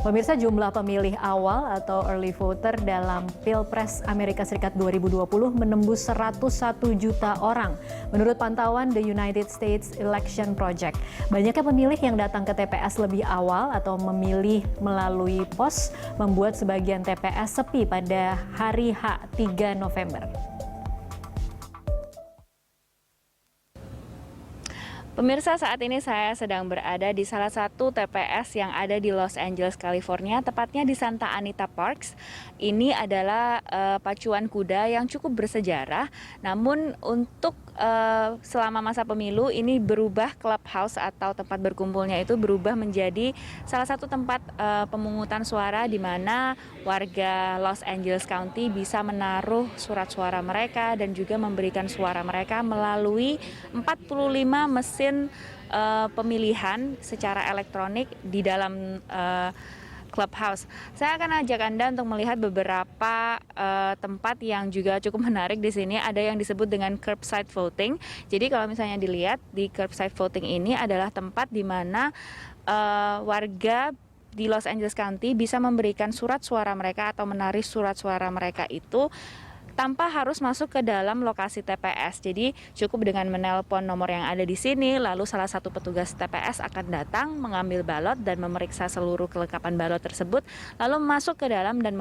Pemirsa, jumlah pemilih awal atau early voter dalam Pilpres Amerika Serikat 2020 menembus 101 juta orang. Menurut pantauan The United States Election Project, banyaknya pemilih yang datang ke TPS lebih awal atau memilih melalui pos membuat sebagian TPS sepi pada hari H 3 November. Pemirsa, saat ini saya sedang berada di salah satu TPS yang ada di Los Angeles, California, tepatnya di Santa Anita Parks. Ini adalah pacuan kuda yang cukup bersejarah, namun untuk selama masa pemilu ini berubah, clubhouse atau tempat berkumpulnya itu berubah menjadi salah satu tempat pemungutan suara di mana warga Los Angeles County bisa menaruh surat suara mereka dan juga memberikan suara mereka melalui 45 mesin pemilihan secara elektronik di dalam clubhouse. Saya akan ajak Anda untuk melihat beberapa tempat yang juga cukup menarik di sini. Ada yang disebut dengan curbside voting. Jadi kalau misalnya dilihat di curbside voting ini adalah tempat di mana warga di Los Angeles County bisa memberikan surat suara mereka atau menarik surat suara mereka itu tanpa harus masuk ke dalam lokasi TPS. Jadi cukup dengan menelpon nomor yang ada di sini, lalu salah satu petugas TPS akan datang mengambil balot dan memeriksa seluruh kelengkapan balot tersebut, lalu masuk ke dalam dan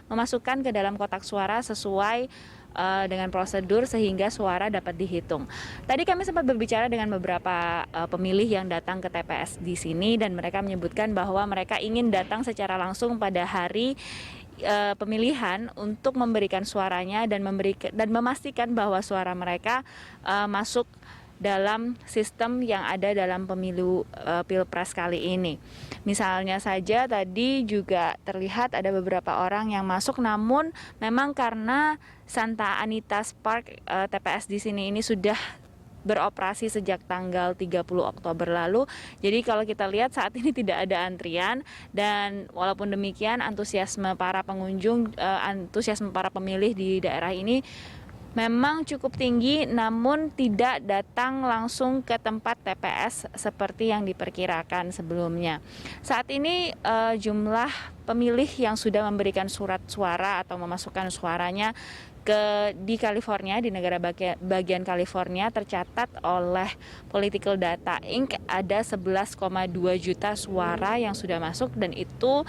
memasukkan ke dalam kotak suara sesuai dengan prosedur sehingga suara dapat dihitung. Tadi kami sempat berbicara dengan beberapa pemilih yang datang ke TPS di sini dan mereka menyebutkan bahwa mereka ingin datang secara langsung pada hari pemilihan untuk memberikan suaranya dan memastikan bahwa suara mereka masuk dalam sistem yang ada dalam pemilu Pilpres kali ini. Misalnya saja tadi juga terlihat ada beberapa orang yang masuk, namun memang karena Santa Anita Park TPS di sini ini sudah beroperasi sejak tanggal 30 Oktober lalu. Jadi kalau kita lihat saat ini tidak ada antrian, dan walaupun demikian antusiasme para pengunjung, antusiasme para pemilih di daerah ini memang cukup tinggi, namun tidak datang langsung ke tempat TPS seperti yang diperkirakan sebelumnya. Saat ini jumlah pemilih yang sudah memberikan surat suara atau memasukkan suaranya di California, di negara bagian California, tercatat oleh Political Data Inc. ada 11,2 juta suara yang sudah masuk, dan itu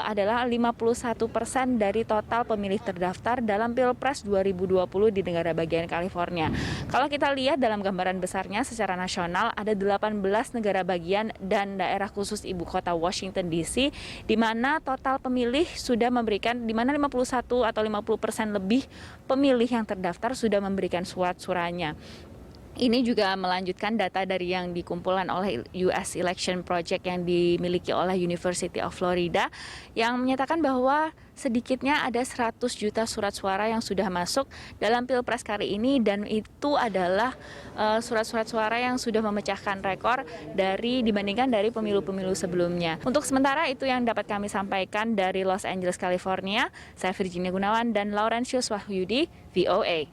adalah 51% dari total pemilih terdaftar dalam Pilpres 2020 di negara bagian California. Kalau kita lihat dalam gambaran besarnya secara nasional, ada 18 negara bagian dan daerah khusus ibu kota Washington DC, di mana total pemilih sudah memberikan, di mana 51 atau 50% lebih pemilih yang terdaftar sudah memberikan surat suaranya. Ini juga melanjutkan data dari yang dikumpulkan oleh US Election Project yang dimiliki oleh University of Florida, yang menyatakan bahwa sedikitnya ada 100 juta surat suara yang sudah masuk dalam Pilpres kali ini, dan itu adalah surat-surat suara yang sudah memecahkan rekor dibandingkan dari pemilu-pemilu sebelumnya. Untuk sementara itu yang dapat kami sampaikan dari Los Angeles, California. Saya Virginia Gunawan dan Laurentius Wahyudi, VOA.